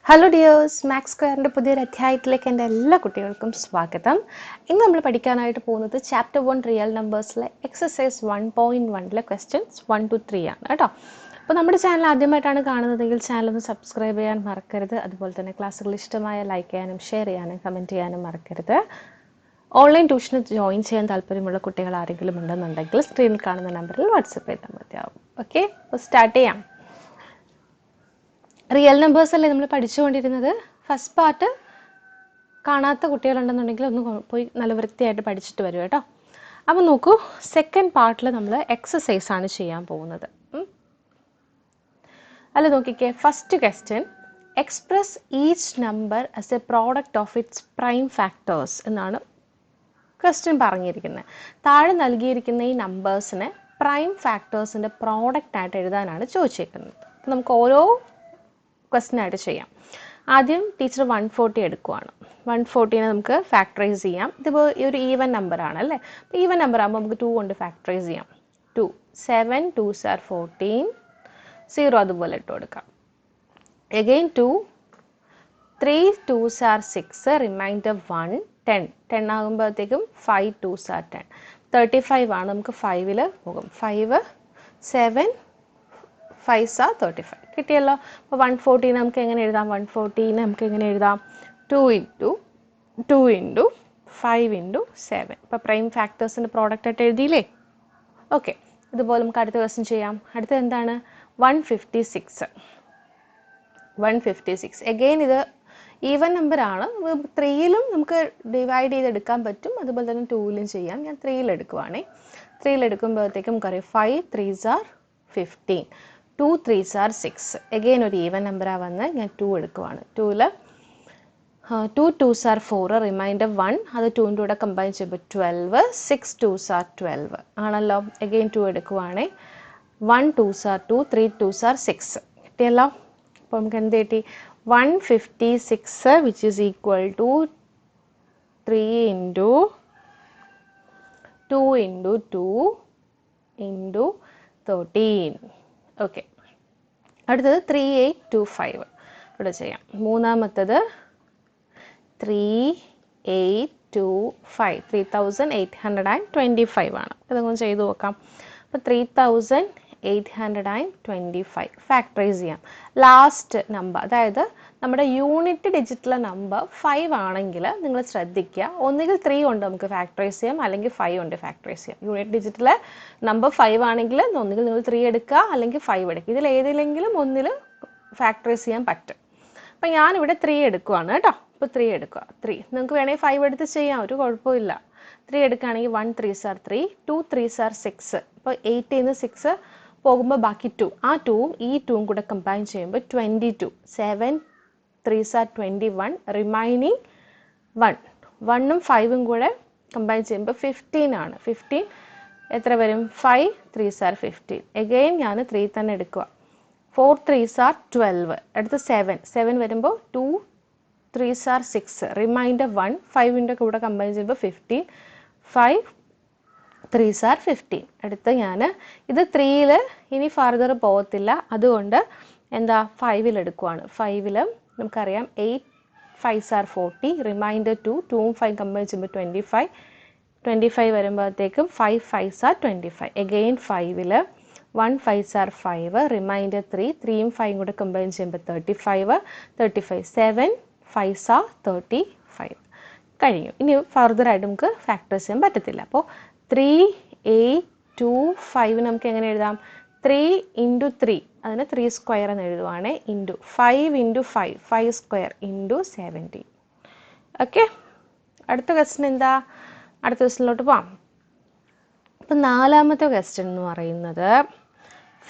Hello dears, maths സ്ക്വയറിൻ്റെ പുതിയൊരു അധ്യായത്തിലേക്ക് എൻ്റെ എല്ലാ കുട്ടികൾക്കും സ്വാഗതം. ഇന്ന് നമ്മൾ പഠിക്കാനായിട്ട് പോകുന്നത് ചാപ്റ്റർ 1 റിയൽ നമ്പേഴ്സിലെ എക്സസൈസ് 1.1 ക്വസ്റ്റ്യൻസ് 1 to 3 ആണ് കേട്ടോ. അപ്പോൾ നമ്മുടെ ചാനൽ ആദ്യമായിട്ടാണ് കാണുന്നതെങ്കിൽ ചാനൽ ഒന്ന് സബ്സ്ക്രൈബ് ചെയ്യാൻ മറക്കരുത്. അതുപോലെ തന്നെ ക്ലാസ്സുകൾ ഇഷ്ടമായ ലൈക്ക് ചെയ്യാനും ഷെയർ ചെയ്യാനും കമൻറ്റ് ചെയ്യാനും മറക്കരുത്. ഓൺലൈൻ ട്യൂഷന് ജോയിൻ ചെയ്യാൻ താല്പര്യമുള്ള കുട്ടികൾ ആരെങ്കിലും ഉണ്ടെന്നുണ്ടെങ്കിൽ സ്ക്രീനിൽ കാണുന്ന നമ്പറിൽ വാട്സപ്പ് ചെയ്താൽ മതിയാവും. ഓക്കെ, അപ്പോൾ സ്റ്റാർട്ട് ചെയ്യാം. റിയൽ നമ്പേഴ്സ് അല്ലേ നമ്മൾ പഠിച്ചുകൊണ്ടിരുന്നത്. ഫസ്റ്റ് പാർട്ട് കാണാത്ത കുട്ടികളുണ്ടെന്നുണ്ടെങ്കിൽ ഒന്ന് പോയി നല്ല വൃത്തിയായിട്ട് പഠിച്ചിട്ട് വരും കേട്ടോ. അപ്പോൾ നോക്കൂ, സെക്കൻഡ് പാർട്ടിൽ നമ്മൾ എക്സസൈസ് ആണ് ചെയ്യാൻ പോകുന്നത്. അല്ല നോക്കിക്കേ, first question, express each number as A product of its prime factors എന്നാണ് ക്വസ്റ്റ്യൻ പറഞ്ഞിരിക്കുന്നത്. താഴെ നൽകിയിരിക്കുന്ന ഈ നമ്പേഴ്സിനെ പ്രൈം ഫാക്ടേഴ്സിൻ്റെ പ്രോഡക്റ്റ് ആയിട്ട് എഴുതാനാണ് ചോദിച്ചേക്കുന്നത്. അപ്പോൾ നമുക്ക് ഓരോ ക്വസ്റ്റ്യൻ ആയിട്ട് ചെയ്യാം. ആദ്യം ടീച്ചർ 140 എടുക്കുവാണ്. 140നെ നമുക്ക് ഫാക്ടറൈസ് ചെയ്യാം. ഇതിപ്പോൾ ഈ ഒരു ഈവൻ നമ്പർ ആണ് അല്ലേ. അപ്പോൾ ഈവൻ നമ്പർ ആകുമ്പോൾ നമുക്ക് 2 കൊണ്ട് ഫാക്ടറൈസ് ചെയ്യാം. 2 7 2s are 14, 0 അതുപോലെ ഇട്ട് കൊടുക്കാം. അഗെയിൻ 2 3 2s are 6, റിമൈൻഡർ 1 10 ആകുമ്പോഴത്തേക്കും 5 2s are 10, 35 ആണ്. നമുക്ക് 5ൽ പോകും. 5 7 5s are 35 കിട്ടിയല്ലോ. അപ്പോൾ 140 നമുക്ക് എങ്ങനെ എഴുതാം? 140 നമുക്ക് എങ്ങനെ എഴുതാം? 2 into 5 into 7. ഇപ്പോൾ പ്രൈം ഫാക്ടേഴ്സിൻ്റെ പ്രോഡക്റ്റ് ആയിട്ട് എഴുതിയില്ലേ? ഓക്കെ, ഇതുപോലെ നമുക്ക് അടുത്ത ക്വസ്റ്റ്യൻ ചെയ്യാം. അടുത്തത് എന്താണ്? 156. എഗെയിൻ ഇത് ഈവൻ നമ്പർ ആണ്. 3യിലും നമുക്ക് ഡിവൈഡ് ചെയ്തെടുക്കാൻ പറ്റും, അതുപോലെ തന്നെ 2ലും ചെയ്യാം. ഞാൻ 3യിൽ എടുക്കുവാണേ. 3യിൽ എടുക്കുമ്പോഴത്തേക്കും നമുക്കറിയാം 5 3s are 15, 2 3s are 6. Again ഒരു ഈവൻ നമ്പറാണ് വന്ന് ഞാൻ 2 എടുക്കുവാണ്. 2ൽ 2 2s are 4, റിമൈൻഡർ 1, അത് 2ൻ്റെ കൂടെ കമ്പൈൻ ചെയ്യുമ്പോൾ 12, 6 2s are 12 ആണല്ലോ. Again 2 എടുക്കുവാണേ. 1 2s are 2, 3 2s are 6 കിട്ടിയല്ലോ. അപ്പോൾ നമുക്ക് എന്ത് കിട്ടി? 156 which is equal to 3 into 2 into 2 into 13. Okay, അടുത്തത് 3825 ഇവിടെ ചെയ്യാം. മൂന്നാമത്തത് 3825 3825 ആണ്. ഇതൊന്ന് ചെയ്ത് നോക്കാം. അപ്പോൾ 3825 ഫാക്ടറൈസ് ചെയ്യാം. ലാസ്റ്റ് നമ്പർ, അതായത് നമ്മുടെ യൂണിറ്റ് ഡിജിറ്റിലെ നമ്പർ 5 ആണെങ്കിൽ നിങ്ങൾ ശ്രദ്ധിക്കുക, ഒന്നുകിൽ 3 കൊണ്ട് നമുക്ക് ഫാക്ടറൈസ് ചെയ്യാം, അല്ലെങ്കിൽ 5 കൊണ്ട് ഫാക്ടറൈസ് ചെയ്യാം. യൂണിറ്റ് ഡിജിറ്റിലെ നമ്പർ 5 ആണെങ്കിൽ ഒന്നുകിൽ നിങ്ങൾ 3 എടുക്കുക, അല്ലെങ്കിൽ 5 എടുക്കുക. ഇതിൽ ഏതിലെങ്കിലും ഒന്നിൽ ഫാക്ടറൈസ് ചെയ്യാൻ പറ്റും. അപ്പം ഞാനിവിടെ 3 എടുക്കുവാണ് കേട്ടോ. ഇപ്പോൾ 3 എടുക്കുക. 3 നിങ്ങൾക്ക് വേണമെങ്കിൽ 5 എടുത്ത് ചെയ്യാം, ഒരു കുഴപ്പമില്ല. 3 എടുക്കുകയാണെങ്കിൽ 1 3s are 3, 2 3s are 6. ഇപ്പോൾ 8ൽ നിന്ന് 6 പോകുമ്പോൾ ബാക്കി 2. ആ 2ഉം ഈ 2ഉം കൂടെ കമ്പൈൻ ചെയ്യുമ്പോൾ 22. 7 3s are 21, റിമൈനിങ് 1. 1ഉം 5ഉം കൂടെ കമ്പൈൻ ചെയ്യുമ്പോൾ 15 ആണ്. 15 എത്ര വരും? 5 3s are 15. എഗെയിൻ ഞാൻ 3 തന്നെ എടുക്കുക. 4 3s are 12. അടുത്ത് 7 വരുമ്പോൾ 2 3s are 6, റിമൈൻഡർ 1. 5ൻ്റെ കൂടെ കമ്പൈൻ ചെയ്യുമ്പോൾ 15. 5 3s are 15. അടുത്ത് ഞാൻ ഇത് 3ൽ ഇനി ഫർദർ പോകത്തില്ല, അതുകൊണ്ട് എന്താ 5ൽ എടുക്കുവാണ്. 5ൽ നമുക്കറിയാം 8 5s are 40, റിമൈൻഡർ 2. 2ഉം 5 കമ്പൈൻ ചെയ്യുമ്പോൾ 25 വരുമ്പോഴത്തേക്കും 5 5s are 25. എഗെയിൻ 5ൽ 1 5s are 5, റിമൈൻഡർ 3. 3ഉം 5ഉം കൂടെ കമ്പൈൻ ചെയ്യുമ്പോൾ 35. 7 5s are 35 കഴിഞ്ഞു. ഇനി ഫർദർ ആയിട്ട് നമുക്ക് ഫാക്ടറൈസ് ചെയ്യാൻ പറ്റത്തില്ല. അപ്പോൾ 3825 നമുക്ക് എങ്ങനെ എഴുതാം? 3 into 3, അതിന് 3 സ്ക്വയർ എന്ന് എഴുതുവാണ്. Into 5 into 5 square into 17. Okay, അടുത്ത ക്വസ്റ്റ്യൻ എന്താ? അടുത്ത ക്വസ്റ്റ്യനിലോട്ട് പോവാം. അപ്പം നാലാമത്തെ ക്വസ്റ്റ്യൻ എന്ന് പറയുന്നത്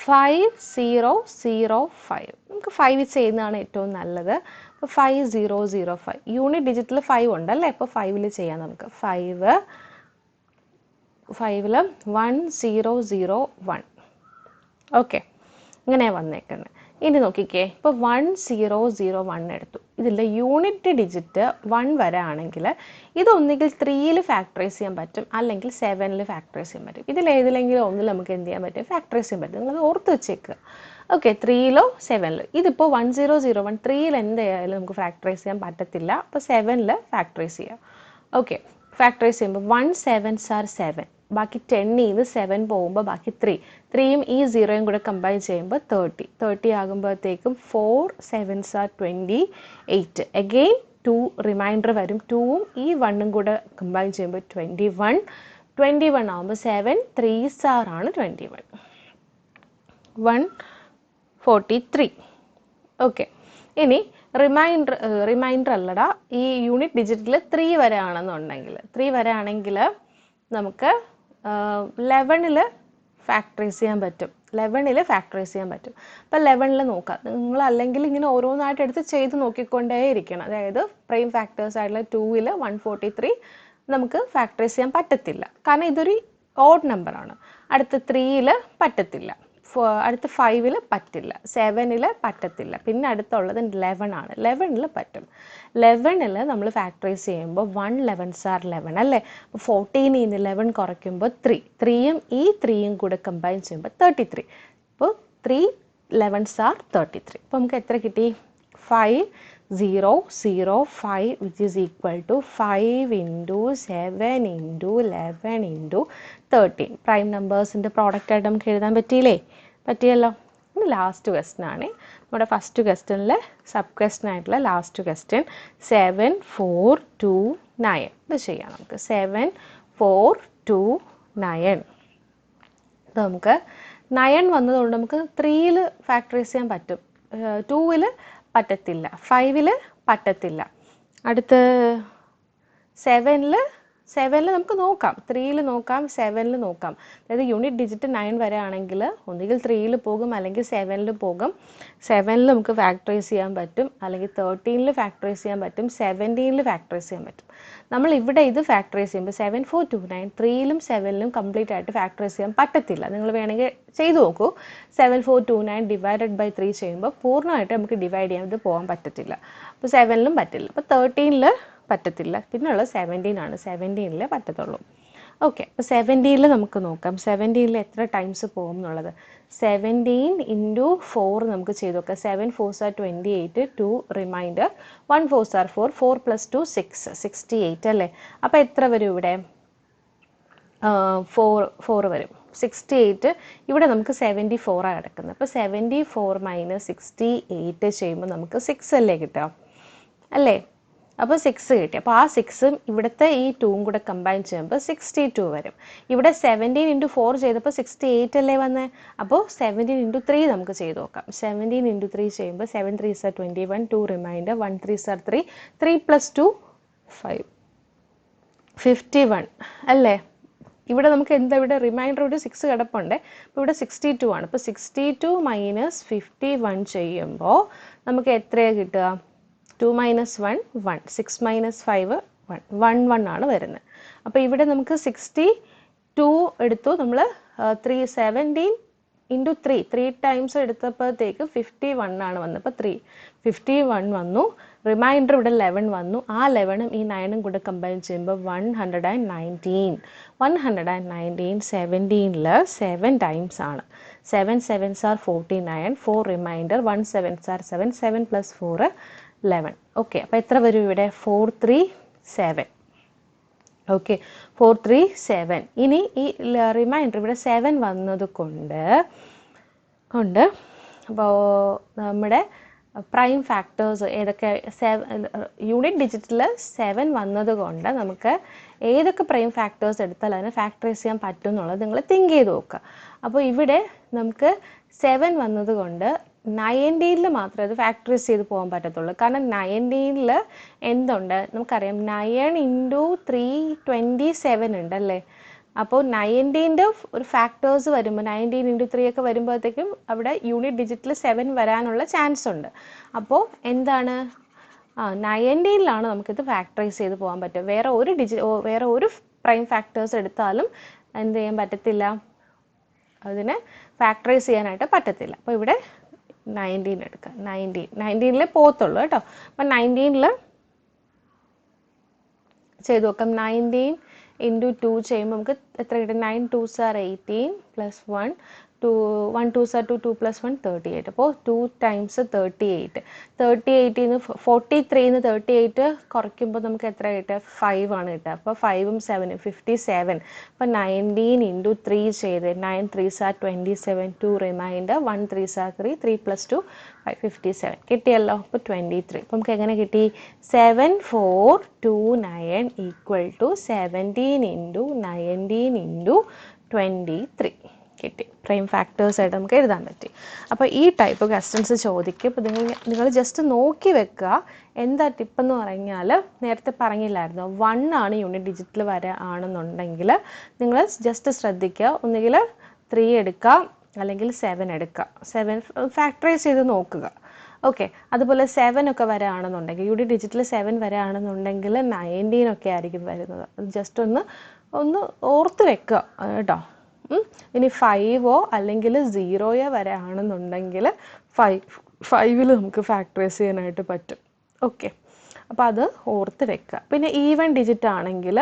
5005. നമുക്ക് 5 ചെയ്യുന്നതാണ് ഏറ്റവും നല്ലത്. അപ്പോൾ 5005 യൂണിറ്റ് ഡിജിറ്റിൽ 5 ഉണ്ടല്ലേ. അപ്പോൾ 5ൽ ചെയ്യാം നമുക്ക്. 5ൽ 1001. ഓക്കെ, ഇങ്ങനെ വന്നേക്കുന്നത്. ഇനി നോക്കിക്കേ, ഇപ്പോൾ 1001 എടുത്തു. ഇതിൽ യൂണിറ്റ് ഡിജിറ്റ് 1 വരെ ആണെങ്കിൽ ഇതൊന്നുകിൽ 3ൽ ഫാക്ടറൈസ് ചെയ്യാൻ പറ്റും, അല്ലെങ്കിൽ 7ൽ ഫാക്ടറൈസ് ചെയ്യാൻ പറ്റും. ഇതിൽ ഏതിലെങ്കിലും ഒന്നിൽ നമുക്ക് എന്ത് ചെയ്യാൻ പറ്റും? ഫാക്ടറൈസ് ചെയ്യാൻ പറ്റും. നിങ്ങളത് ഓർത്ത് വെച്ചേക്കുക. ഓക്കെ, 3യിലോ 7ൽ ഇതിപ്പോൾ 1001 3യിൽ എന്തായാലും നമുക്ക് ഫാക്ടറൈസ് ചെയ്യാൻ പറ്റത്തില്ല. അപ്പോൾ 7ൽ ഫാക്ടറൈസ് ചെയ്യാം. ഓക്കെ, ഫാക്ടറൈസ് ചെയ്യുമ്പോൾ 1 7s are 7, ബാക്കി 10ൽ 7 പോകുമ്പോൾ ബാക്കി 3യും ഈ 0യും കൂടെ കമ്പൈൻ ചെയ്യുമ്പോൾ 30 ആകുമ്പോഴത്തേക്കും 4 7s are 28. അഗെയിൻ 2 റിമൈൻഡർ വരും, 2ഉം ഈ 1ഉം കൂടെ കമ്പൈൻ ചെയ്യുമ്പോൾ 21 ആകുമ്പോൾ 7 3s ആണ് 21, 143. ഓക്കെ, ഇനി റിമൈൻഡർ അല്ലടാ, ഈ യൂണിറ്റ് ഡിജിറ്റിൽ 3 വരെ ആണെങ്കിൽ നമുക്ക് 11ൽ ഫാക്ടറൈസ് ചെയ്യാൻ പറ്റും. അപ്പോൾ 11ൽ നോക്കാം. നിങ്ങൾ അല്ലെങ്കിൽ ഇങ്ങനെ ഓരോന്നായിട്ട് എടുത്ത് ചെയ്ത് നോക്കിക്കൊണ്ടേയിരിക്കണം. അതായത് പ്രൈം ഫാക്ടേഴ്സ് ആയിട്ടുള്ള 2ൽ 143 നമുക്ക് ഫാക്ടറൈസ് ചെയ്യാൻ പറ്റത്തില്ല, കാരണം ഇതൊരു ഓഡ് നമ്പറാണ്. അടുത്ത 3ൽ പറ്റത്തില്ല, അടുത്ത 5ൽ പറ്റില്ല, 7ൽ പറ്റത്തില്ല, പിന്നെ അടുത്തുള്ളത് 11 ആണ്. 11ൽ പറ്റും. 11ൽ നമ്മൾ ഫാക്ടറൈസ് ചെയ്യുമ്പോൾ 1 11s are 11 അല്ലേ. 14 11 കുറയ്ക്കുമ്പോൾ 3യും ഈ 3യും കൂടെ കമ്പൈൻ ചെയ്യുമ്പോൾ 33. അപ്പോൾ 3 11s are 33. അപ്പോൾ നമുക്ക് എത്ര കിട്ടി? 5005, which is equal to 5 into 7 into 11 into 13. Prime നമ്പേഴ്സിൻ്റെ product ആയിട്ട് നമുക്ക് എഴുതാൻ പറ്റിയല്ലോ. ഇനി ലാസ്റ്റ് ക്വസ്റ്റ്യൻ ആണ്. നമ്മുടെ ഫസ്റ്റ് ക്വസ്റ്റ്യനിൽ സബ് ക്വസ്റ്റ്യൻ ആയിട്ടുള്ള ലാസ്റ്റ് ക്വസ്റ്റ്യൻ 7 4 2 9. ഇത് ചെയ്യാം നമുക്ക്. 7 4 2 9. ഇത് നമുക്ക് 9 വന്നതുകൊണ്ട് നമുക്ക് 3യിൽ ഫാക്ടറൈസ് ചെയ്യാൻ പറ്റും, 2ൽ പറ്റത്തില്ല, 5ൽ പറ്റത്തില്ല. അടുത്ത് 7ൽ നമുക്ക് നോക്കാം, 3യിൽ നോക്കാം, 7ൽ നോക്കാം. അതായത് യൂണിറ്റ് ഡിജിറ്റ് 9 വരെ ആണെങ്കിൽ ഒന്നുകിൽ 3യിൽ പോകും അല്ലെങ്കിൽ 7ൽ പോകും. 7ൽ നമുക്ക് ഫാക്ടറൈസ് ചെയ്യാൻ പറ്റും, അല്ലെങ്കിൽ 13ൽ ഫാക്ടറൈസ് ചെയ്യാൻ പറ്റും, 17ൽ ഫാക്ടറൈസ് ചെയ്യാൻ പറ്റും. നമ്മൾ ഇവിടെ ഇത് ഫാക്ടറൈസ് ചെയ്യുമ്പോൾ 7 4 2 9 3ലും 7ലും കംപ്ലീറ്റ് ആയിട്ട് ഫാക്ടറൈസ് ചെയ്യാൻ പറ്റത്തില്ല. നിങ്ങൾ വേണമെങ്കിൽ ചെയ്തു നോക്കൂ. 7 4 2 9 ഡിവൈഡഡ് ബൈ 3 ചെയ്യുമ്പോൾ പൂർണ്ണമായിട്ട് നമുക്ക് ഡിവൈഡ് ചെയ്യാൻ ഇത് പോകാൻ പറ്റത്തില്ല. അപ്പോൾ 7ലും പറ്റില്ല. അപ്പോൾ 13ൽ പറ്റത്തില്ല, പിന്നെയുള്ള 17 ആണ്. 17ൽ പറ്റത്തുള്ളൂ. ഓക്കെ, അപ്പോൾ 17ൽ നമുക്ക് നോക്കാം. 17ൽ എത്ര ടൈംസ് പോകും എന്നുള്ളത്. 17 into 4 നമുക്ക് ചെയ്ത് നോക്കാം. 7 4s are 28, 2 remainder, 1 4s are 4, 4 plus 2 6, 68 അല്ലേ. അപ്പോൾ എത്ര വരും ഇവിടെ? 4 വരും. 68. ഇവിടെ നമുക്ക് 74 ആണ് കിടക്കുന്നത്. അപ്പോൾ 74 minus 68 ചെയ്യുമ്പോൾ നമുക്ക് 6 അല്ലേ കിട്ടുക, അല്ലേ? അപ്പോൾ 6 കിട്ടി. അപ്പോൾ ആ 6ഉം ഇവിടുത്തെ ഈ 2ഉം കൂടെ കമ്പൈൻ ചെയ്യുമ്പോൾ 62 വരും. ഇവിടെ 17 into 4 ചെയ്തപ്പോൾ 68 അല്ലേ വന്നേ. അപ്പോൾ 17 into 3 നമുക്ക് ചെയ്ത് നോക്കാം. 17 into 3 ചെയ്യുമ്പോൾ 7 3s are 21, 2 remainder, 1 3s are 3, 3 plus 2 5, 51 അല്ലേ. ഇവിടെ നമുക്ക് ഇവിടെ റിമൈൻഡർ ഒരു 6 കിടപ്പുണ്ട്. അപ്പോൾ ഇവിടെ 62 ആണ്. അപ്പോൾ 62 minus 51 ചെയ്യുമ്പോൾ നമുക്ക് എത്രയാണ് കിട്ടുക? 2 minus 1 1, 6 minus 5 1, 1 1 ആണ് വരുന്നത്. അപ്പോൾ ഇവിടെ നമുക്ക് 62 എടുത്തു നമ്മൾ. 17 into 3 ടൈംസ് എടുത്തപ്പോഴത്തേക്ക് 51 ആണ് വന്നത്. അപ്പോൾ 51 വന്നു. റിമൈൻഡർ ഇവിടെ 11 വന്നു. ആ 11ഉം ഈ 9ഉം കൂടെ കമ്പൈൻ ചെയ്യുമ്പോൾ 119. 17ൽ 7 ടൈംസ് ആണ്. 7 7s are 49, 4 remainder, 1 7s are 7, 7 plus 4 11. Okay, അപ്പോൾ എത്ര വരും ഇവിടെ? 437. ഓക്കെ, 437. ഇനി ഈ റിമൈൻഡർ ഇവിടെ 7 വന്നത് കൊണ്ട് അപ്പോൾ നമ്മുടെ പ്രൈം ഫാക്ടേഴ്സ് ഏതൊക്കെ? യൂണിറ്റ് ഡിജിറ്റിൽ 7 വന്നത് കൊണ്ട് നമുക്ക് ഏതൊക്കെ പ്രൈം ഫാക്ടേഴ്സ് എടുത്താൽ അതിനെ ഫാക്ടറൈസ് ചെയ്യാൻ പറ്റും എന്നുള്ളത് നിങ്ങൾ തിങ്ക് ചെയ്ത് നോക്കുക. അപ്പോൾ ഇവിടെ നമുക്ക് 7 വന്നത് കൊണ്ട് 19ൽ മാത്രമേ അത് ഫാക്ടറൈസ് ചെയ്ത് പോകാൻ പറ്റത്തുള്ളൂ. കാരണം 19ൽ എന്തുണ്ട്? നമുക്കറിയാം 9 into 3 27 ഉണ്ടല്ലേ. അപ്പോൾ 19ൻ്റെ ഒരു ഫാക്ടേഴ്സ് വരുമ്പോൾ 19 into 3 ഒക്കെ വരുമ്പോഴത്തേക്കും അവിടെ യൂണിറ്റ് ഡിജിറ്റിൽ 7 വരാനുള്ള ചാൻസ് ഉണ്ട്. അപ്പോൾ എന്താണ്? 19ലാണ് നമുക്കിത് ഫാക്ടറൈസ് ചെയ്ത് പോകാൻ പറ്റും. വേറെ ഒരു പ്രൈം ഫാക്ടേഴ്സ് എടുത്താലും എന്ത് ചെയ്യാൻ പറ്റത്തില്ല, അതിനെ ഫാക്ടറൈസ് ചെയ്യാനായിട്ട് പറ്റത്തില്ല. അപ്പോൾ ഇവിടെ 19 എടുക്കുക. 19ൽ പോകത്തുള്ളൂ കേട്ടോ. അപ്പം 19ൽ ചെയ്ത് നോക്കാം. 19 into 2 ചെയ്യുമ്പോൾ നമുക്ക് എത്ര കിട്ടും? 9 2s are 18 plus 1 2 1 2s are 2 2 plus 1 38. അപ്പോൾ 2 times 38. 38 ന്ന് 43 ന്ന് 38 കുറയ്ക്കുമ്പോൾ നമുക്ക് എത്ര കിട്ടുക? 5 ആണ് കിട്ടുക. അപ്പോൾ 5ഉം 7ഉം 57. അപ്പോൾ 19 into 3 ചെയ്ത് 9 3s are 27, 2 remainder, 1 3s are 3, 3 plus 2 5, 57 കിട്ടിയല്ലോ. അപ്പോൾ 23. അപ്പോൾ നമുക്ക് എങ്ങനെ കിട്ടി? 7429 equal to 17 into 19 into 23 കിട്ടി. പ്രൈം ഫാക്ടേഴ്സ് ആയിട്ട് നമുക്ക് എഴുതാൻ പറ്റി. അപ്പോൾ ഈ ടൈപ്പ് ക്വസ്റ്റ്യൻസ് ചോദിക്കും. അപ്പോൾ നിങ്ങൾ ജസ്റ്റ് നോക്കി വെക്കുക. എന്താ ടിപ്പ് എന്ന് പറഞ്ഞാൽ, നേരത്തെ പറഞ്ഞില്ലായിരുന്നു, 1 ആണ് യൂണിറ്റ് ഡിജിറ്റിൽ ആണെന്നുണ്ടെങ്കിൽ നിങ്ങൾ ജസ്റ്റ് ശ്രദ്ധിക്കുക. ഒന്നുകിൽ 3 എടുക്കുക, അല്ലെങ്കിൽ 7 എടുക്കുക. 7 ഫാക്ടറൈസ് ചെയ്ത് നോക്കുക. ഓക്കെ. അതുപോലെ 7 ഒക്കെ വരാണെന്നുണ്ടെങ്കിൽ, യൂണിറ്റ് ഡിജിറ്റിൽ 7 വരാണെന്നുണ്ടെങ്കിൽ 19 ഒക്കെ ആയിരിക്കും വരുന്നത്. അത് ജസ്റ്റ് ഒന്ന് ഓർത്ത് വെക്കുക കേട്ടോ. ഇനി 5ഓ അല്ലെങ്കിൽ 0ഓ വരാണെന്നുണ്ടെങ്കിൽ 5ൽ നമുക്ക് ഫാക്ടറൈസ് ചെയ്യാനായിട്ട് പറ്റും. ഓക്കെ. അപ്പോൾ അത് ഓർത്ത് വെക്കുക. പിന്നെ ഈവൻ ഡിജിറ്റ് ആണെന്നുണ്ടെങ്കിൽ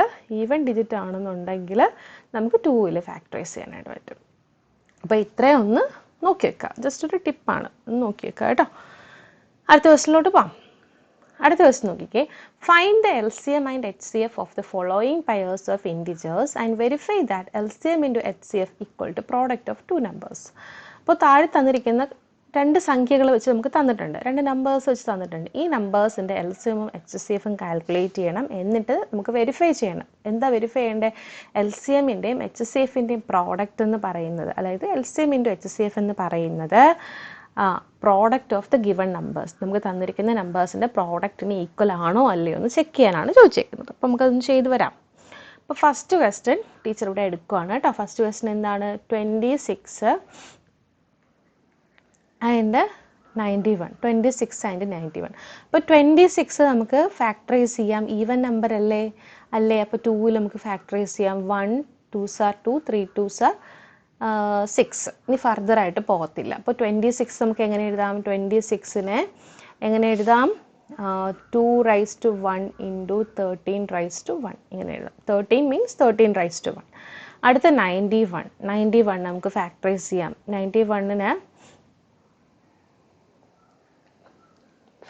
നമുക്ക് 2ൽ ഫാക്ടറൈസ് ചെയ്യാനായിട്ട് പറ്റും. അപ്പോൾ ഇത്രയും ഒന്ന് നോക്കി വെക്കുക. ജസ്റ്റ് ഒരു ടിപ്പാണ്, ഒന്ന് നോക്കി വെക്കുക കേട്ടോ. അടുത്ത ക്വസ്റ്റ്യനിലോട്ട് പോകാം. അടുത്ത ക്വസ്റ്റ്യൻ നോക്കിക്കേ. Find the LCM and HCF of the following pairs of integers and verify that LCM into HCF equal to product of 2 numbers. അപ്പോൾ താഴെ തന്നിരിക്കുന്ന 2 സംഖ്യകൾ വെച്ച് നമുക്ക് തന്നിട്ടുണ്ട്, 2 നമ്പേഴ്സ് വെച്ച് തന്നിട്ടുണ്ട്. ഈ നമ്പേഴ്സിൻ്റെ LCMും HCFും കാൽക്കുലേറ്റ് ചെയ്യണം. എന്നിട്ട് നമുക്ക് വെരിഫൈ ചെയ്യണം. എന്താ വെരിഫൈ ചെയ്യേണ്ടത്? LCMൻ്റെയും HCFൻ്റെയും പ്രോഡക്റ്റ് എന്ന് പറയുന്നത്, അതായത് LCM ഇൻറ്റു HCF എന്ന് പറയുന്നത് product of the given numbers, നമുക്ക് തന്നിരിക്കുന്ന നമ്പേഴ്സിൻ്റെ പ്രോഡക്റ്റിന് ഈക്വൽ ആണോ അല്ലയോ എന്ന് ചെക്ക് ചെയ്യാനാണ് ചോദിച്ചേക്കുന്നത്. അപ്പോൾ നമുക്കതൊന്ന് ചെയ്ത് വരാം. അപ്പോൾ ഫസ്റ്റ് ക്വസ്റ്റ്യൻ ടീച്ചർ ഇവിടെ എടുക്കുകയാണ് കേട്ടോ. ഫസ്റ്റ് ക്വസ്റ്റ്യൻ എന്താണ്? 26 ആൻഡ് 91. 26 ആൻഡ് 91. അപ്പോൾ 26 നമുക്ക് ഫാക്ടറൈസ് ചെയ്യാം. ഈവൻ നമ്പർ അല്ലേ? അപ്പോൾ 2ൽ നമുക്ക് ഫാക്ടറൈസ് ചെയ്യാം. 1 2s are 2, 3 2s are 6. ഇനി ഫർദർ ആയിട്ട് പോകത്തില്ല. അപ്പോൾ 26 നമുക്ക് എങ്ങനെ എഴുതാം? 26നെ എങ്ങനെ എഴുതാം? 2 raised to 1 into 13 raised to 1 ഇങ്ങനെ എഴുതാം. 13 means 13 raised to 1. അടുത്ത 91 നമുക്ക് ഫാക്ടറൈസ് ചെയ്യാം. 91നെ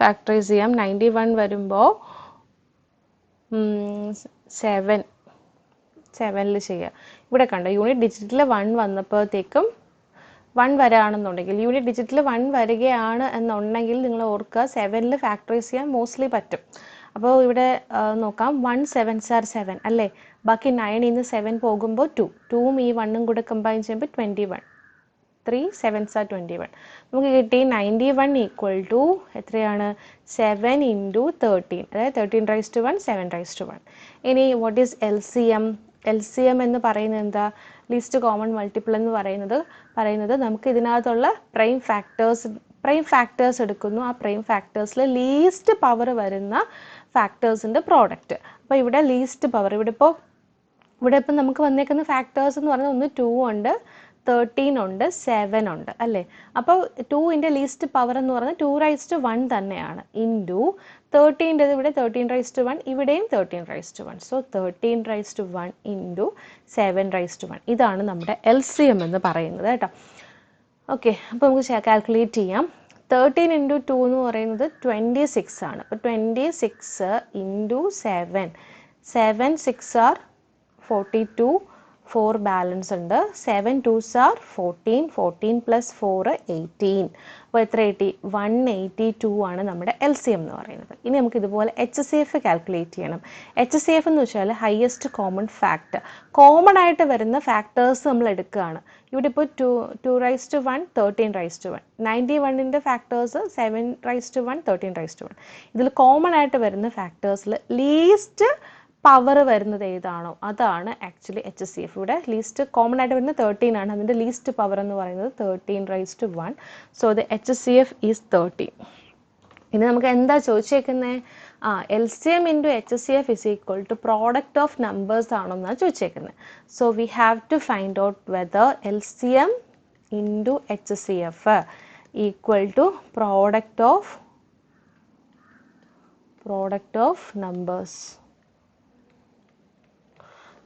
ഫാക്ടറൈസ് ചെയ്യാം. 91 വരുമ്പോൾ 7ൽ ചെയ്യുക. ഇവിടെ കണ്ടോ, യൂണിറ്റ് ഡിജിറ്റിൽ 1 വന്നപ്പോഴത്തേക്കും 1 വരാണെന്നുണ്ടെങ്കിൽ, യൂണിറ്റ് ഡിജിറ്റിൽ 1 വരികയാണ് എന്നുണ്ടെങ്കിൽ നിങ്ങൾ ഓർക്കുക 7ൽ ഫാക്ടറൈസ് ചെയ്യാൻ മോസ്റ്റ്ലി പറ്റും. അപ്പോൾ ഇവിടെ നോക്കാം. 1 7s are 7 അല്ലേ? ബാക്കി 9 ഇന്ന് 7 പോകുമ്പോൾ 2ഉം ഈ 1ഉം കൂടെ കമ്പൈൻ ചെയ്യുമ്പോൾ 21. 3 7s are 21. നമുക്ക് കിട്ടി 91 ഈക്വൽ ടു എത്രയാണ്? 7 into 13, അതായത് 13 raised to 1, 7 raised to 1. ഇനി വാട്ട് ഈസ് LCM? LCM എന്ന് പറയുന്നത് എന്താ? ലീസ്റ്റ് കോമൺ മൾട്ടിപ്പിൾ എന്ന് പറയുന്നത് നമുക്ക് ഇതിനകത്തുള്ള പ്രൈം ഫാക്ടേഴ്സ് എടുക്കുന്നു. ആ പ്രൈം ഫാക്ടേഴ്സിൽ ലീസ്റ്റ് പവർ വരുന്ന ഫാക്ടേഴ്സിൻ്റെ പ്രോഡക്റ്റ്. അപ്പോൾ ഇവിടെ ലീസ്റ്റ് പവർ, ഇവിടെ ഇപ്പോൾ നമുക്ക് വന്നേക്കുന്ന ഫാക്ടേഴ്സ് എന്ന് പറഞ്ഞാൽ ഒന്ന് 2 ഉണ്ട്, 13 ഉണ്ട്, 7 ഉണ്ട് അല്ലേ? അപ്പോൾ 2ൻ്റെ ലീസ്റ്റ് പവർ എന്ന് പറഞ്ഞാൽ 2 raised to 1 തന്നെയാണ്. ഇൻറ്റു 13ൻ്റെ ഇവിടെ 13 raised to 1, ഇവിടെയും 13 raised to 1. So 13 raised to 1 into 7 raised to 1. ഇതാണ് നമ്മുടെ LCM എന്ന് പറയുന്നത് കേട്ടോ. ഓക്കെ. അപ്പോൾ നമുക്ക് കാൽക്കുലേറ്റ് ചെയ്യാം. 13 into 2 എന്ന് പറയുന്നത് 26 ആണ്. അപ്പോൾ 26 ഇൻറ്റു 7, 6 are 42, 4 ബാലൻസ് ഉണ്ട്. 7 2s are 14, 14 plus 4 18. അപ്പോൾ എത്ര കിട്ടി? 182 ആണ് നമ്മുടെ LCM എന്ന് പറയുന്നത്. ഇനി നമുക്ക് ഇതുപോലെ HCF കാൽക്കുലേറ്റ് ചെയ്യണം. HCF എന്ന് വെച്ചാൽ ഹയസ്റ്റ് കോമൺ ഫാക്ടർ. കോമൺ ആയിട്ട് വരുന്ന ഫാക്ടേഴ്സ് നമ്മൾ എടുക്കുകയാണ്. ഇവിടെ ഇപ്പോൾ 2 raised to 1, 13 raised to 1. 91ൻ്റെ factors 7 raised to 1, 13 raised to 1. ഇതിൽ കോമൺ ആയിട്ട് വരുന്ന ഫാക്ടേഴ്സിൽ ലീസ്റ്റ് പവർ വരുന്നത് ഏതാണോ അതാണ് ആക്ച്വലി HCF. ഇവിടെ ലീസ്റ്റ് കോമൺ ആയിട്ട് വരുന്നത് 13 ആണ്. അതിൻ്റെ ലീസ്റ്റ് പവർ എന്ന് പറയുന്നത് 13 raised to 1. So the HCF is 13. ഇനി നമുക്ക് എന്താ ചോദിച്ചേക്കുന്നത്? LCM into HCF is equal to product of numbers ആണെന്നാണ് ചോദിച്ചേക്കുന്നത്. So we have to find out whether LCM into HCF equal to product of numbers.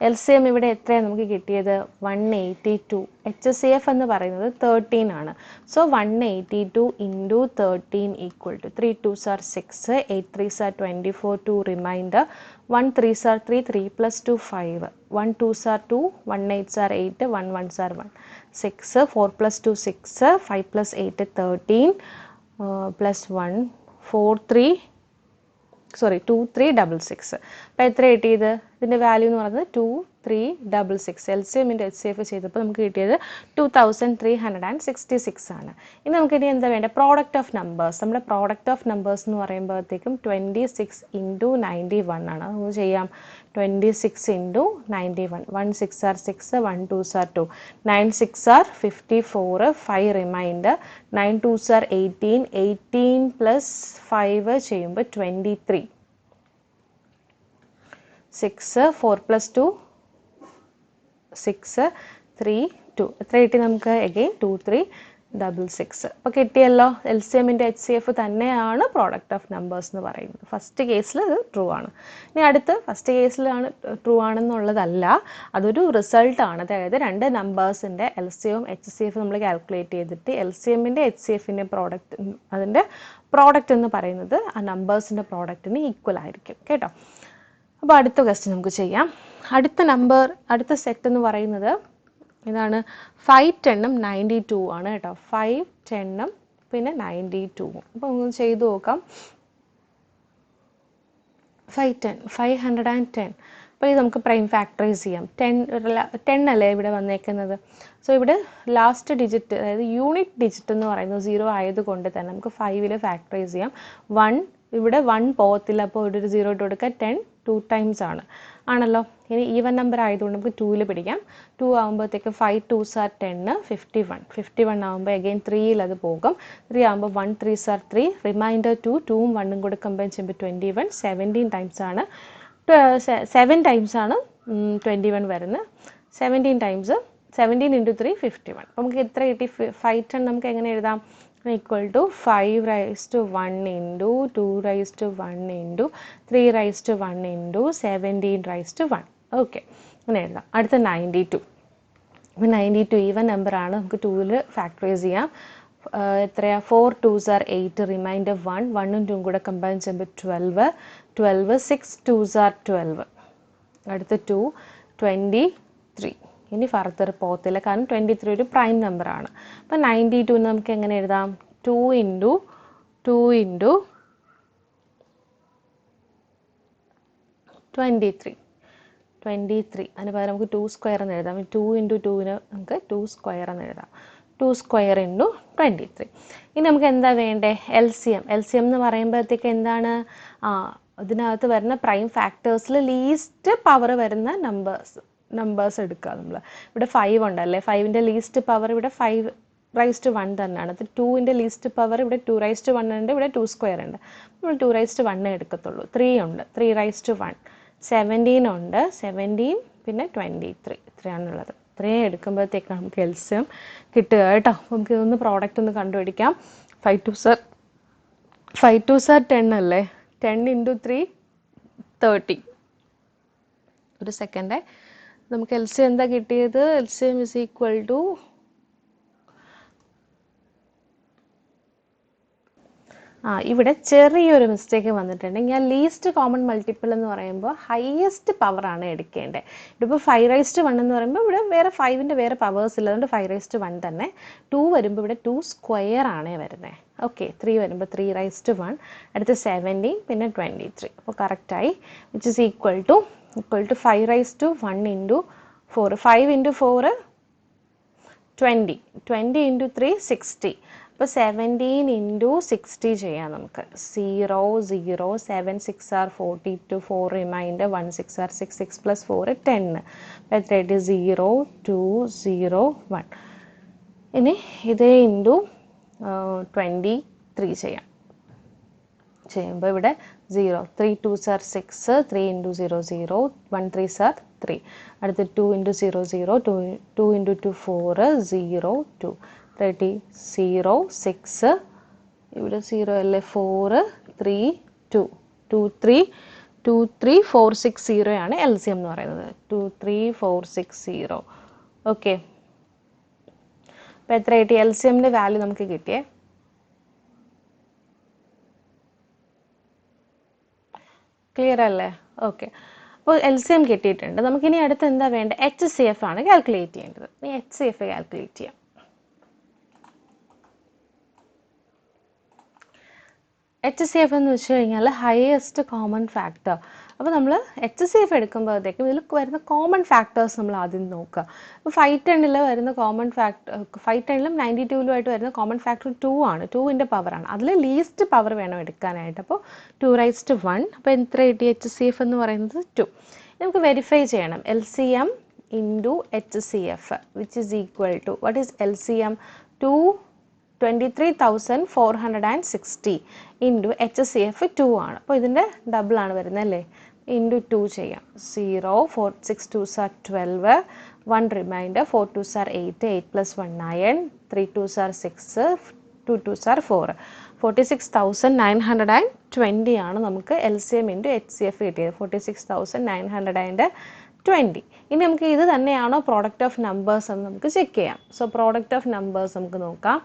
LCM ഇവിടെ എത്രയാണ് നമുക്ക് കിട്ടിയത്? 182. HCF എന്ന് പറയുന്നത് 13 ആണ്. So 182 into 13 equal to 3 2s are 6, 8 3s are 24, 2 remainder, 1 3s are 3, 3 plus 2 5, 1 2s are 2, 1 8s are 8, 1 1s are 1, 6, 4 plus 2 6, 5 plus 8 13, plus 1 4 3 2 3 6 6. അപ്പോൾ എത്ര കിട്ടിയത്? ഇതിൻ്റെ വാല്യൂ എന്ന് പറയുന്നത് 2 3 6 6. LCM ഇൻറ്റു HCF ചെയ്തപ്പോൾ നമുക്ക് കിട്ടിയത് 2366 ആണ്. ഇനി നമുക്കിനി എന്താ വേണ്ടത്? Product of numbers. നമ്മുടെ പ്രോഡക്റ്റ് ഓഫ് നമ്പേഴ്സ് എന്ന് പറയുമ്പോഴത്തേക്കും 26 ഇൻറ്റു 91 ആണ്. നമുക്ക് ചെയ്യാം. 26 into 91, 1 6 are 6, 1 2s are 2, 9 6 are 54, 5 remainder, 9 2s are 18, 18 plus 5 ചെയ്യുമ്പോൾ 23, 6 4 plus 2 6 3 2. എത്ര കിട്ടി നമുക്ക്? അഗെയിൻ 2 3 66. അപ്പോൾ കിട്ടിയല്ലോ. LCM ഇൻറ്റു HCF തന്നെയാണ് പ്രോഡക്റ്റ് ഓഫ് നമ്പേഴ്സ് എന്ന് പറയുന്നത്. ഫസ്റ്റ് കേസിൽ ഇത് ട്രൂ ആണ്. ഇനി അടുത്ത് ഫസ്റ്റ് കേസിലാണ് ട്രൂ ആണെന്നുള്ളതല്ല, അതൊരു റിസൾട്ടാണ്. അതായത് രണ്ട് നമ്പേഴ്സിൻ്റെ LCM HCF നമ്മൾ കാൽക്കുലേറ്റ് ചെയ്തിട്ട് LCMൻ്റെ HCFൻ്റെ പ്രോഡക്റ്റ്, അതിൻ്റെ പ്രോഡക്റ്റ് എന്ന് പറയുന്നത് ആ നമ്പേഴ്സിൻ്റെ പ്രോഡക്റ്റിന് ഈക്വൽ ആയിരിക്കും കേട്ടോ. അപ്പോൾ അടുത്ത ക്വസ്റ്റ്യൻ നമുക്ക് ചെയ്യാം. അടുത്ത സെറ്റ് എന്ന് പറയുന്നത് ഇതാണ്. 5 10 92 ആണ് കേട്ടോ. 5 10 പിന്നെ 92. അപ്പോൾ നമുക്ക് ചെയ്തു നോക്കാം. 510. അപ്പോൾ ഇത് നമുക്ക് പ്രൈം ഫാക്ടറൈസ് ചെയ്യാം. 10 അല്ലേ ഇവിടെ വന്നേക്കുന്നത്. സോ ഇവിടെ ലാസ്റ്റ് ഡിജിറ്റ്, അതായത് യൂണിറ്റ് ഡിജിറ്റ് എന്ന് പറയുന്നത് 0 ആയതുകൊണ്ട് തന്നെ നമുക്ക് 5 ഫാക്ടറൈസ് ചെയ്യാം. 1 ഇവിടെ 1 പോകത്തില്ല, അപ്പോൾ ഇവിടെ ഒരു 0 ഇട്ട് കൊടുക്കുക. 10 2 ടൈംസ് ആണല്ലോ. ഇനി ഈവൻ നമ്പർ ആയതുകൊണ്ട് നമുക്ക് 2 പിടിക്കാം. 2 ആകുമ്പോഴത്തേക്ക് 5 2s are 10, 51 ആകുമ്പോൾ അഗെയിൻ 3 അത് പോകും. 3 ആകുമ്പോൾ 1 3s are 3, റിമൈൻഡർ 2, 2ഉം 1ഉം കൂടെ കമ്പൈൻ ചെയ്യുമ്പോൾ 21, 17 ടൈംസ് ആണ്. 7 ടൈംസ് ആണ് 21 വരുന്നത്. 17 ടൈംസ് 17 ഇൻറ്റു 3 51. അപ്പോൾ നമുക്ക് എത്ര കിട്ടി? 5 10 നമുക്ക് എങ്ങനെ എഴുതാം? equal to 5 raised to 1 into 2 raised to 1 into 3 raised to 1 into 17 raised to 1. Okay, അങ്ങനെ എഴുതാം. അടുത്ത 92. അപ്പോൾ 92 ഈവൻ നമ്പർ ആണ്. നമുക്ക് 2ൽ ഫാക്ടറൈസ് ചെയ്യാം. എത്രയാ? 4 2s are 8, റിമൈൻഡർ 1, 1ഉം 2ഉം കൂടെ കമ്പൈൻ ചെയ്യുമ്പോൾ 12, 6 2s are 12. അടുത്ത 2 23. ഇനി ഫർദർ പോകത്തില്ല, കാരണം 23 ഒരു പ്രൈം നമ്പറാണ്. അപ്പോൾ 92 നമുക്ക് എങ്ങനെ എഴുതാം? 2 ഇൻറ്റു 23. 23 അതിന് പകരം നമുക്ക് 2 സ്ക്വയർ എന്ന് എഴുതാം. 2 ഇൻറ്റു 2ന് നമുക്ക് 2 സ്ക്വയർ എന്ന് എഴുതാം. 2 സ്ക്വയർ ഇൻറ്റു 23. ഇനി നമുക്ക് എന്താ വേണ്ടേ? LCM എന്ന് പറയുമ്പോഴത്തേക്ക് എന്താണ്? ഇതിനകത്ത് വരുന്ന പ്രൈം ഫാക്ടേഴ്സിൽ ലീസ്റ്റ് പവർ വരുന്ന നമ്പേഴ്സ് എടുക്കുക. നമ്മൾ ഇവിടെ 5 ഉണ്ടല്ലേ, 5ൻ്റെ ലീസ്റ്റ് പവർ ഇവിടെ 5 raised to 1 തന്നെയാണ്. അത് 2ൻ്റെ ലീസ്റ്റ് പവർ ഇവിടെ 2 raised to 1 ഉണ്ട്, ഇവിടെ 2 സ്ക്വയർ ഉണ്ട്. നമ്മൾ 2 raised to 1 എടുക്കത്തുള്ളൂ. 3 ഉണ്ട്, 3 raised to 1. 17 ഉണ്ട്, 17 പിന്നെ 23. ഇത്രയാണുള്ളത്. ഇത്രയും എടുക്കുമ്പോഴത്തേക്കാണ് നമുക്ക് LCM കിട്ടുക കേട്ടോ. നമുക്ക് ഇതൊന്ന് പ്രോഡക്റ്റ് ഒന്ന് കണ്ടുപിടിക്കാം. 5 2s are 10 അല്ലേ. 10 ഇൻറ്റു 3 30. ഒരു സെക്കൻഡേ, നമുക്ക് LCM എന്താ കിട്ടിയത്? LCM is equal to ഇവിടെ ചെറിയൊരു മിസ്റ്റേക്ക് വന്നിട്ടുണ്ട്. ഞാൻ ലീസ്റ്റ് കോമൺ മൾട്ടിപ്പിൾ എന്ന് പറയുമ്പോൾ ഹയസ്റ്റ് പവറാണ് എടുക്കേണ്ടത്. ഇതിപ്പോൾ 5 raised to 1 എന്ന് പറയുമ്പോൾ ഇവിടെ വേറെ 5ൻ്റെ വേറെ പവേഴ്സ് ഇല്ല, അതുകൊണ്ട് 5 raised to 1 തന്നെ. 2 വരുമ്പോൾ ഇവിടെ 2 സ്ക്വയർ ആണ് വരുന്നത്. ഓക്കെ, 3 വരുമ്പോൾ 3 raised to 1, അടുത്ത് 17 പിന്നെ 23. അപ്പോൾ കറക്റ്റായി. Which is equal to 5 raised to 1 into 4. 5 into 4 20, 20 into 3 60. അപ്പോൾ 17 ഇൻറ്റു 60 ചെയ്യാം നമുക്ക്. 0 0 7 6 are 42, 4 റിമൈൻഡർ, 1 6 are 6, 6 plus 4 10. അപ്പോൾ എത്രയായിട്ട്? 0 2 0 1. ഇനി ഇതേ ഇൻറ്റു 23 ചെയ്യാം. ചെയ്യുമ്പോൾ ഇവിടെ 0 3 2s are 6, 3 into 0 0, 1 3s are 3. അടുത്ത് 2 ഇൻറ്റു 0 0, 2 ഇൻറ്റു 2 4, 0 2. 30 0 6, ഇവിടെ 0 അല്ലേ, 4 3 2 2 3 23460 ആണ് LCM എന്ന് പറയുന്നത്. 23460. ഓക്കെ, അപ്പോൾ എത്ര കിട്ടി? LCMൻ്റെ വാല്യൂ നമുക്ക് കിട്ടിയേ ക്ലിയർ അല്ലേ? ഓക്കെ, അപ്പോൾ LCM കിട്ടിയിട്ടുണ്ട്. നമുക്കിനി അടുത്ത് എന്താ വേണ്ടത്? HCF ആണ് കാൽക്കുലേറ്റ് ചെയ്യേണ്ടത്. ഇനി HCF കാൽക്കുലേറ്റ് ചെയ്യാം. HCF എന്ന് വെച്ച് കഴിഞ്ഞാൽ ഹയസ്റ്റ് കോമൺ ഫാക്ടർ. അപ്പോൾ നമ്മൾ HCF എടുക്കുമ്പോഴത്തേക്കും ഇതിൽ വരുന്ന കോമൺ ഫാക്ടേഴ്സ് നമ്മൾ ആദ്യം നോക്കുക. ഇപ്പോൾ 510 വരുന്ന കോമൺ ഫാക്ടർ 510 92 വരുന്ന കോമൺ ഫാക്ടർ 2 ആണ്. 2ൻ്റെ പവറാണ്. അതിൽ ലീസ്റ്റ് പവർ വേണം എടുക്കാനായിട്ട്. അപ്പോൾ 2⁻1. അപ്പോൾ എത്ര കിട്ടി? HCF എന്ന് പറയുന്നത് 2. നമുക്ക് വെരിഫൈ ചെയ്യണം. LCM into HCF which is equal to, what is LCM? 23,460 into HCF 2 ആണ്. അപ്പോൾ ഇതിൻ്റെ ഡബിൾ ആണ് വരുന്നത് അല്ലേ? ഇൻറ്റു 2 ചെയ്യാം. 0, 4, 6 2s are 12, 1 remainder, 4 2s are 8, 8 plus 1 9, 3 2s are 6, 2 2s are 4. 46,920 ആണ് നമുക്ക് LCM into HCF കിട്ടിയത്. 46,920. ഇനി നമുക്ക് ഇത് തന്നെയാണോ പ്രോഡക്റ്റ് ഓഫ് നമ്പേഴ്സ് എന്ന് നമുക്ക് ചെക്ക് ചെയ്യാം. സോ പ്രോഡക്റ്റ് ഓഫ് നമ്പേഴ്സ് നമുക്ക് നോക്കാം.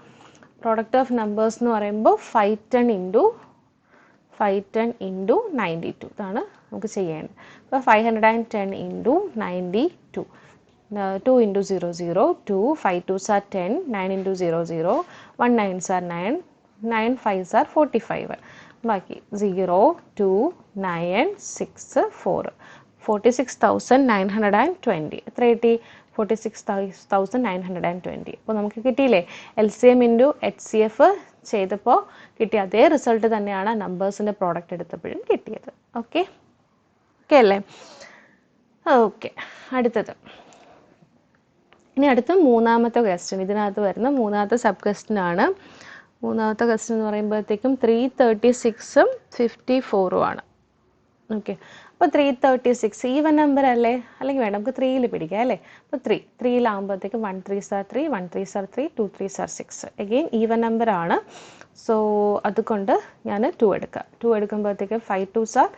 പ്രോഡക്റ്റ് ഓഫ് നമ്പേഴ്സ് എന്ന് പറയുമ്പോൾ 510 into 92 ഇതാണ് നമുക്ക് ചെയ്യേണ്ടത്. അപ്പോൾ 510 into 92, 2 into 0 0, 2, 5 2s are 10, 9 into 0 0, 1 9s are 9, 9 5s are 45. ബാക്കി 0 2 9 6 4, 46,920. എത്ര കിട്ടി? 46,920. അപ്പോൾ നമുക്ക് കിട്ടിയില്ലേ? LCM into HCF ചെയ്തപ്പോൾ കിട്ടിയ അതേ റിസൾട്ട് തന്നെയാണ് നമ്പേഴ്സിൻ്റെ പ്രോഡക്റ്റ് എടുത്തപ്പോഴും കിട്ടിയത്. ഓക്കെ ഓക്കെ അല്ലേ? ഓക്കെ, അടുത്തത് ഇനി അടുത്ത മൂന്നാമത്തെ ക്വസ്റ്റ്യൻ. ഇതിനകത്ത് വരുന്ന മൂന്നാമത്തെ സബ് ക്വസ്റ്റ്യൻ ആണ്. മൂന്നാമത്തെ ക്വസ്റ്റ്യൻ എന്ന് പറയുമ്പോഴത്തേക്കും 336ഉം 54ഉം ആണ്. ഓക്കെ, അപ്പോൾ 336 ഈവൻ നമ്പർ അല്ലേ? അല്ലെങ്കിൽ വേണ്ട, നമുക്ക് 3യിൽ പിടിക്കാം അല്ലേ? അപ്പോൾ 3യിലാകുമ്പോഴത്തേക്കും 1 3s are 3, 1 3s are 3, 2 3s are 6. Again even number ആണ്. സോ അതുകൊണ്ട് ഞാൻ 2 എടുക്കാം. 2 എടുക്കുമ്പോഴത്തേക്കും 5 2s are